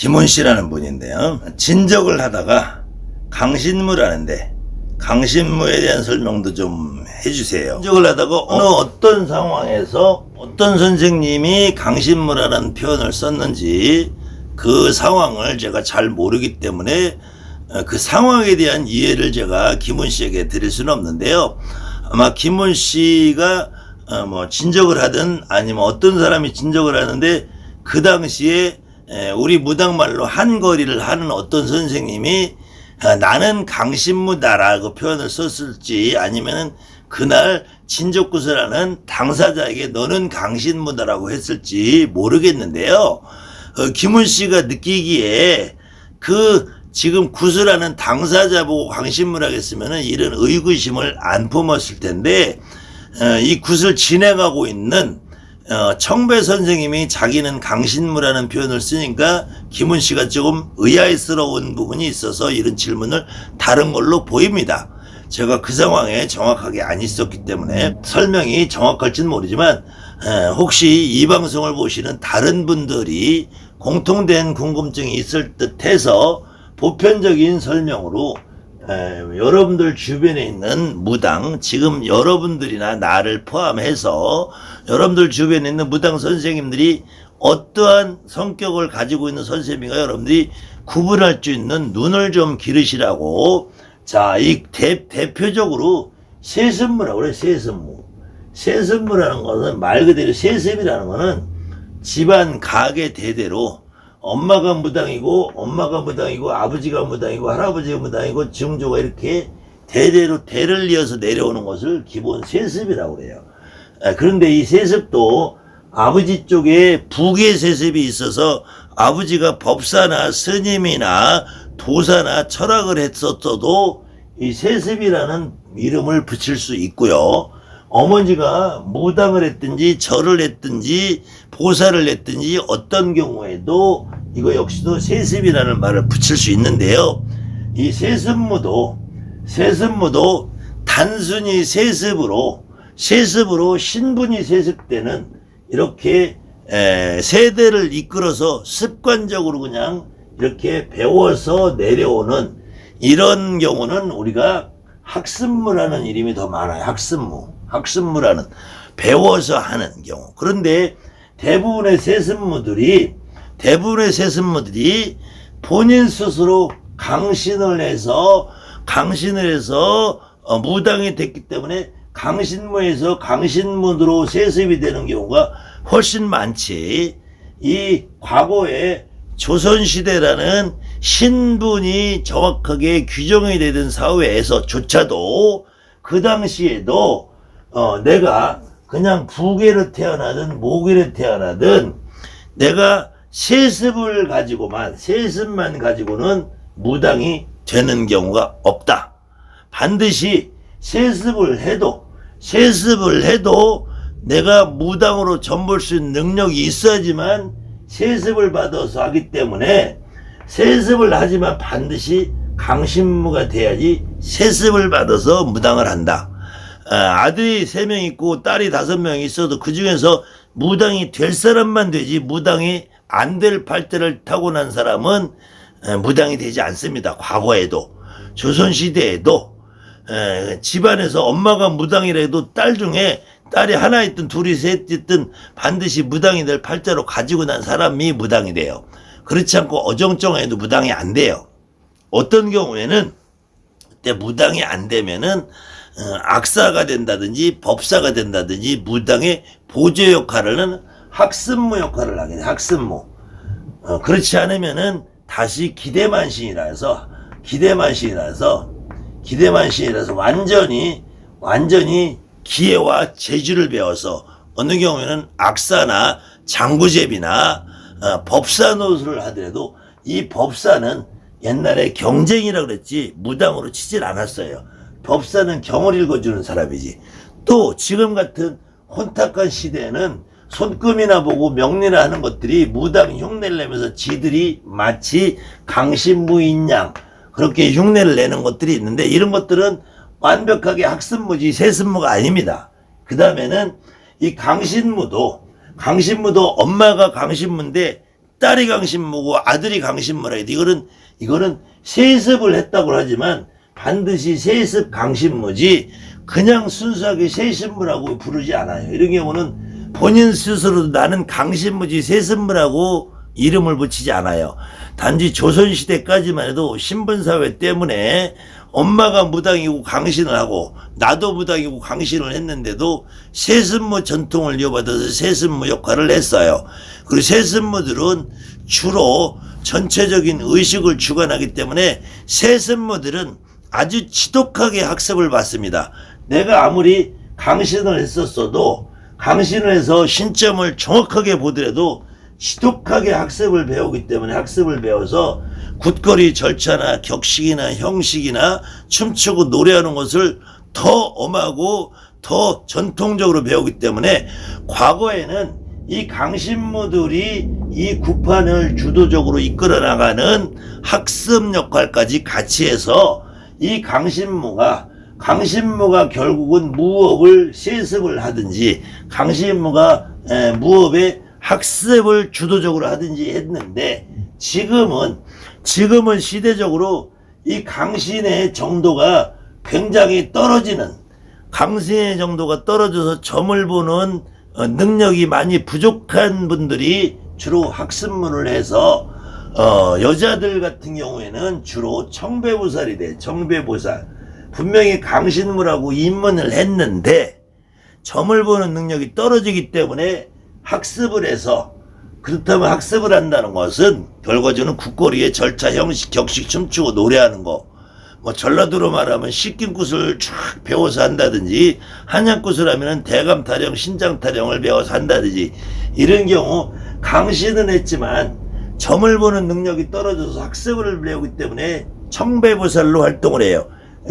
김훈 씨라는 분인데요. 진적을 하다가 강신무를 하는데 강신무에 대한 설명도 좀 해주세요. 진적을 하다가 어떤 상황에서 어떤 선생님이 강신무라는 표현을 썼는지 그 상황을 제가 잘 모르기 때문에 그 상황에 대한 이해를 제가 김훈 씨에게 드릴 수는 없는데요. 아마 김훈 씨가 뭐 진적을 하든 아니면 어떤 사람이 진적을 하는데 그 당시에 우리 무당말로 한거리를 하는 어떤 선생님이 나는 강신무다라고 표현을 썼을지 아니면은 그날 진적구슬하는 당사자에게 너는 강신무다라고 했을지 모르겠는데요. 김훈 씨가 느끼기에 지금 구슬하는 당사자 보고 강신무라고 했으면은 이런 의구심을 안 품었을 텐데 이 굿을 진행하고 있는 청배 선생님이 자기는 강신무라는 표현을 쓰니까 김훈 씨가 조금 의아스러운 부분이 있어서 이런 질문을 다른 걸로 보입니다. 제가 그 상황에 정확하게 안 있었기 때문에 설명이 정확할지는 모르지만 혹시 이 방송을 보시는 다른 분들이 공통된 궁금증이 있을 듯해서 보편적인 설명으로 여러분들 주변에 있는 무당, 지금 여러분들이나 나를 포함해서 여러분들 주변에 있는 무당 선생님들이 어떠한 성격을 가지고 있는 선생님인가 여러분들이 구분할 수 있는 눈을 좀 기르시라고. 자, 이 대표적으로 세습무라고 그래요. 세습무. 세습무라는 것은 말 그대로 세습이라는 것은 집안 가게 대대로 엄마가 무당이고 아버지가 무당이고 할아버지가 무당이고 증조가 이렇게 대대로 대를 이어서 내려오는 것을 기본 세습이라고 그래요. 그런데 이 세습도 아버지 쪽에 부계 세습이 있어서 아버지가 법사나 스님이나 도사나 철학을 했었어도 이 세습이라는 이름을 붙일 수 있고요. 어머니가 무당을 했든지 절을 했든지 보살을 했든지 어떤 경우에도 이거 역시도 세습이라는 말을 붙일 수 있는데요. 이 세습무도 단순히 세습으로 신분이 세습되는 이렇게 세대를 이끌어서 습관적으로 그냥 이렇게 배워서 내려오는 이런 경우는 우리가 학습무라는 이름이 더 많아요. 학습무라는 배워서 하는 경우. 그런데 대부분의 세습무들이 본인 스스로 강신을 해서 무당이 됐기 때문에 강신무에서 강신무로 세습이 되는 경우가 훨씬 많지. 이 과거에 조선시대라는 신분이 정확하게 규정이 되던 사회에서조차도 그 당시에도 내가 그냥 부계로 태어나든 모계로 태어나든 내가 세습만 가지고는 무당이 되는 경우가 없다. 반드시 세습을 해도 내가 무당으로 전볼 수 있는 능력이 있어야지만 세습을 받아서 하기 때문에 세습을 하지만 반드시 강신무가 돼야지 세습을 받아서 무당을 한다. 아들이 3명 있고 딸이 5명 있어도 그 중에서 무당이 될 사람만 되지 무당이 안 될 팔대를 타고난 사람은 무당이 되지 않습니다. 과거에도 조선시대에도 집안에서 엄마가 무당이라 해도 딸 중에 딸이 하나 있든 둘이 셋 있든 반드시 무당이 될 팔자로 가지고 난 사람이 무당이 돼요. 그렇지 않고 어정쩡해도 무당이 안 돼요. 어떤 경우에는 그때 무당이 안 되면은 악사가 된다든지 법사가 된다든지 무당의 보조 역할을 학습무 역할을 하게 돼. 학습무. 그렇지 않으면은 다시 기대만신이라서 완전히 기회와 재주를 배워서 어느 경우에는 악사나 장구제비나 법사 노릇을 하더라도 이 법사는 옛날에 경쟁이라고 그랬지 무당으로 치질 않았어요. 법사는 경을 읽어주는 사람이지. 또 지금 같은 혼탁한 시대에는 손금이나 보고 명리나 하는 것들이 무당 흉내를 내면서 지들이 마치 강신무인 양 그렇게 흉내를 내는 것들이 있는데 이런 것들은 완벽하게 학습무지 세습무가 아닙니다. 그 다음에는 이 강신무도 엄마가 강신무인데 딸이 강신무고 아들이 강신무라 해도 이거는 세습을 했다고 하지만 반드시 세습 강신무지 그냥 순수하게 세습무라고 부르지 않아요. 이런 경우는 본인 스스로도 나는 강신무지 세습무라고 이름을 붙이지 않아요. 단지 조선시대까지만 해도 신분사회 때문에 엄마가 무당이고 강신을 하고 나도 무당이고 강신을 했는데도 세습무 전통을 이어받아서 세습무 역할을 했어요. 그리고 세습무들은 주로 전체적인 의식을 주관하기 때문에 세습무들은 아주 지독하게 학습을 받습니다. 내가 아무리 강신을 했었어도 강신을 해서 신점을 정확하게 보더라도 지독하게 학습을 배우기 때문에 학습을 배워서 굿거리 절차나 격식이나 형식이나 춤추고 노래하는 것을 더 엄하고 더 전통적으로 배우기 때문에 과거에는 이 강신무들이 이 구판을 주도적으로 이끌어 나가는 학습 역할까지 같이 해서 이 강신무가 결국은 무업을 세습을 하든지 강신무가 무업의 학습을 주도적으로 하든지 했는데 지금은 시대적으로 이 강신의 정도가 굉장히 떨어지는 강신의 정도가 떨어져서 점을 보는 능력이 많이 부족한 분들이 주로 학습문을 해서 여자들 같은 경우에는 주로 청배보살이 돼. 청배보살 분명히 강신무라고 입문을 했는데 점을 보는 능력이 떨어지기 때문에 학습을 해서 그렇다면 학습을 한다는 것은 결과적으로는 국거리의 절차, 형식, 격식, 춤추고 노래하는 거 뭐 전라도로 말하면 씻김굿을 쫙 배워서 한다든지 한약굿을 하면은 대감 타령, 신장 타령을 배워서 한다든지 이런 경우 강신은 했지만 점을 보는 능력이 떨어져서 학습을 배우기 때문에 청배보살로 활동을 해요.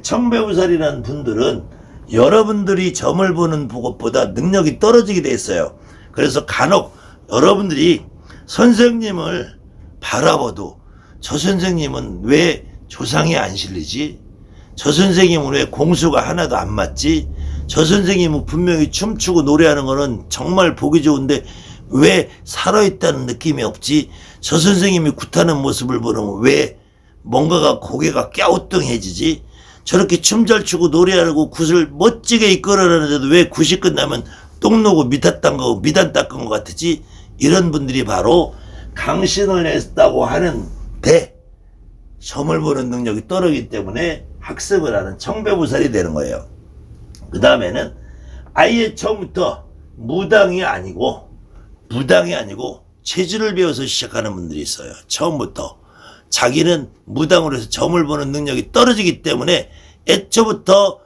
청배보살이라는 분들은 여러분들이 점을 보는 것보다 능력이 떨어지게 돼 있어요. 그래서 간혹 여러분들이 선생님을 바라봐도 저 선생님은 왜 조상이 안 실리지? 저 선생님은 왜 공수가 하나도 안 맞지? 저 선생님은 분명히 춤추고 노래하는 거는 정말 보기 좋은데 왜 살아있다는 느낌이 없지? 저 선생님이 굿하는 모습을 보면 왜 뭔가가 고개가 갸우뚱해지지? 저렇게 춤 잘 추고 노래하고 굿을 멋지게 이끌어내는데도 왜 굿이 끝나면 똥 누고 미탄 닦은 것 같지? 이런 분들이 바로 강신을 했다고 하는데 점을 보는 능력이 떨어지기 때문에 학습을 하는 청배보살이 되는 거예요. 그 다음에는 아예 처음부터 무당이 아니고 체질을 배워서 시작하는 분들이 있어요. 처음부터 자기는 무당으로 해서 점을 보는 능력이 떨어지기 때문에 애초부터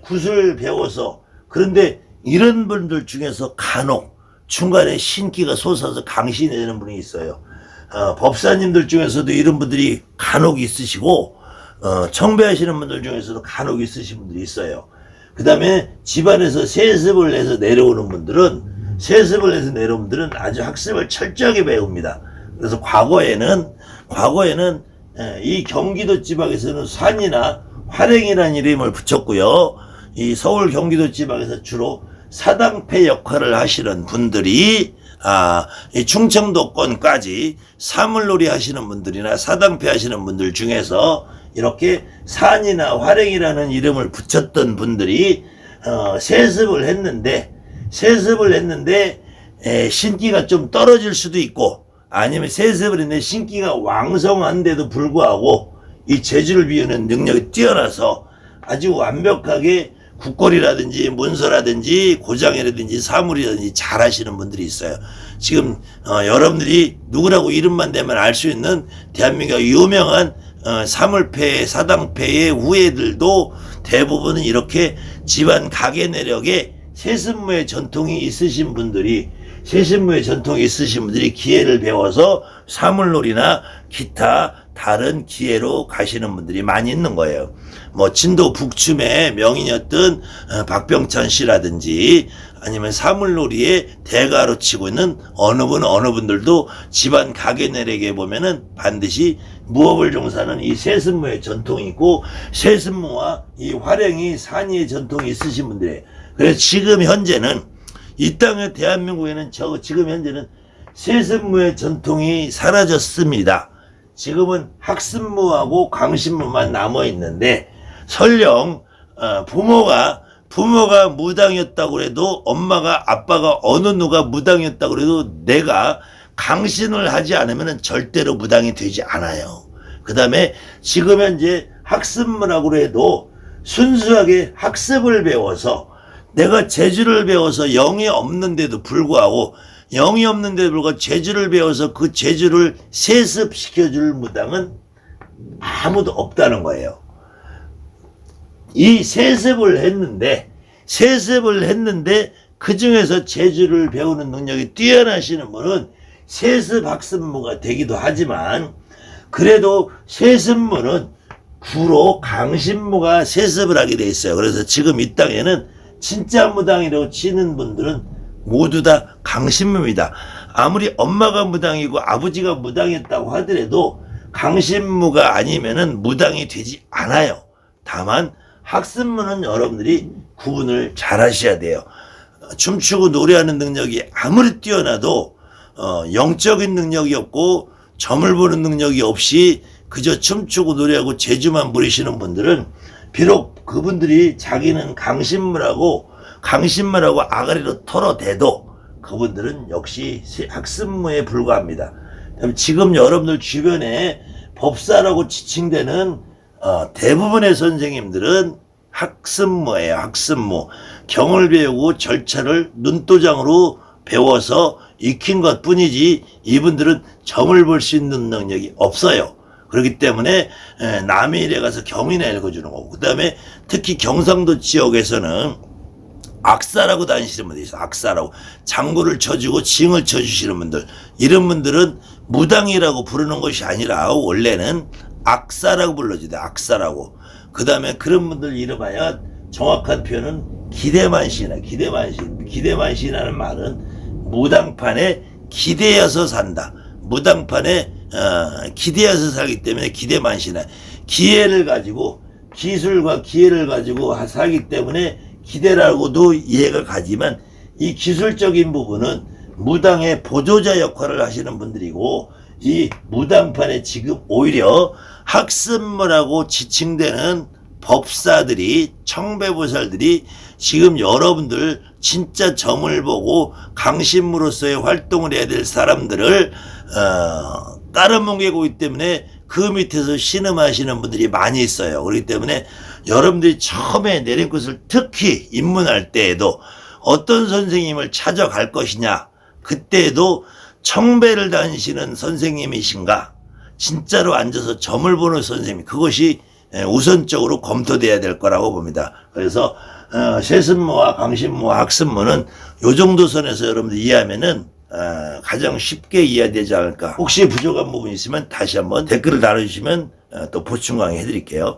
굿을 배워서 그런데 이런 분들 중에서 간혹 중간에 신기가 솟아서 강신이 되는 분이 있어요. 법사님들 중에서도 이런 분들이 간혹 있으시고 청배하시는 분들 중에서도 간혹 있으신 분들이 있어요. 그 다음에 집안에서 세습을 해서 내려오는 분들은 아주 학습을 철저하게 배웁니다. 그래서 과거에는 이 경기도 지방에서는 산이나 활행이라는 이름을 붙였고요. 이 서울 경기도 지방에서 주로 사당패 역할을 하시는 분들이 이 충청도권까지 사물놀이 하시는 분들이나 사당패 하시는 분들 중에서 이렇게 산이나 활행이라는 이름을 붙였던 분들이 세습을 했는데 신기가 좀 떨어질 수도 있고 아니면 세습을 했는데 신기가 왕성한데도 불구하고 이 재주를 비우는 능력이 뛰어나서 아주 완벽하게 국거리라든지 문서라든지 고장이라든지 사물이라든지 잘 하시는 분들이 있어요. 지금 여러분들이 누구라고 이름만 대면 알 수 있는 대한민국의 유명한 사물패, 사당패의 후예들도 대부분은 이렇게 집안 가계 내력에 세습무의 전통이 있으신 분들이 기회를 배워서 사물놀이나 기타 다른 기회로 가시는 분들이 많이 있는 거예요. 뭐 진도 북춤의 명인이었던 박병찬 씨라든지 아니면 사물놀이의 대가로 치고 있는 어느 분들도 집안 가계 내력에 보면은 반드시 무업을 종사하는 이 세습무의 전통이 있고 세습무와 이 활행이 산이의 전통이 있으신 분들이에요. 그래서 지금 현재는 이 땅의 대한민국에는 지금 현재는 세습무의 전통이 사라졌습니다. 지금은 학습무하고 강신무만 남아 있는데 설령 부모가 무당이었다고 해도 엄마가 아빠가 어느 누가 무당이었다고 해도 내가 강신을 하지 않으면 절대로 무당이 되지 않아요. 그 다음에 지금 현재 학습무라고 해도 순수하게 학습을 배워서 내가 재주를 배워서 영이 없는데도 불구하고 재주를 배워서 그 재주를 세습시켜줄 무당은 아무도 없다는 거예요. 이 세습을 했는데 그 중에서 재주를 배우는 능력이 뛰어나시는 분은 세습 학습무가 되기도 하지만 그래도 세습무는 구로 강신무가 세습을 하게 돼 있어요. 그래서 지금 이 땅에는 진짜 무당이라고 치는 분들은 모두 다 강신무입니다. 아무리 엄마가 무당이고 아버지가 무당이었다고 하더라도 강신무가 아니면은 무당이 되지 않아요. 다만 학습무는 여러분들이 구분을 잘 하셔야 돼요. 춤추고 노래하는 능력이 아무리 뛰어나도 영적인 능력이 없고 점을 보는 능력이 없이 그저 춤추고 노래하고 재주만 부리시는 분들은 비록 그분들이 자기는 강신무라고 아가리로 털어대도 그분들은 역시 학습무에 불과합니다. 지금 여러분들 주변에 법사라고 지칭되는 대부분의 선생님들은 학습무예요. 학습무. 경을 배우고 절차를 눈도장으로 배워서 익힌 것 뿐이지 이분들은 점을 볼 수 있는 능력이 없어요. 그렇기 때문에 남의 일에 가서 경이나 읽어주는 거고, 그 다음에 특히 경상도 지역에서는 악사라고 다니시는 분들이 있어요. 악사라고. 장구를 쳐주고 징을 쳐주시는 분들, 이런 분들은 무당이라고 부르는 것이 아니라 원래는 악사라고 불러주대. 악사라고. 그 다음에 그런 분들 이름하여 정확한 표현은 기대만신. 기대만신이라는 말은 무당판에 기대어서 산다. 무당판에 기대어서 살기 때문에 기대만신이다. 기회를 가지고, 기술과 기회를 가지고 살기 때문에 기대라고도 이해가 가지만 이 기술적인 부분은 무당의 보조자 역할을 하시는 분들이고, 이 무당판에 지금 오히려 학습무라고 지칭되는 법사들이, 청배보살들이 지금 여러분들 진짜 점을 보고 강신무로서의 활동을 해야 될 사람들을 깔아뭉개고 있기 때문에 그 밑에서 신음하시는 분들이 많이 있어요. 그렇기 때문에 여러분들이 처음에 내림굿을 특히 입문할 때에도 어떤 선생님을 찾아갈 것이냐, 그때에도 청배를 다니시는 선생님이신가, 진짜로 앉아서 점을 보는 선생님, 그것이 우선적으로 검토돼야 될 거라고 봅니다. 그래서 세습무와 강신무와 학습무는 요 정도 선에서 여러분들 이해하면은 가장 쉽게 이해되지 않을까. 혹시 부족한 부분이 있으면 다시 한번 댓글을 달아주시면 또 보충 강의 해드릴게요.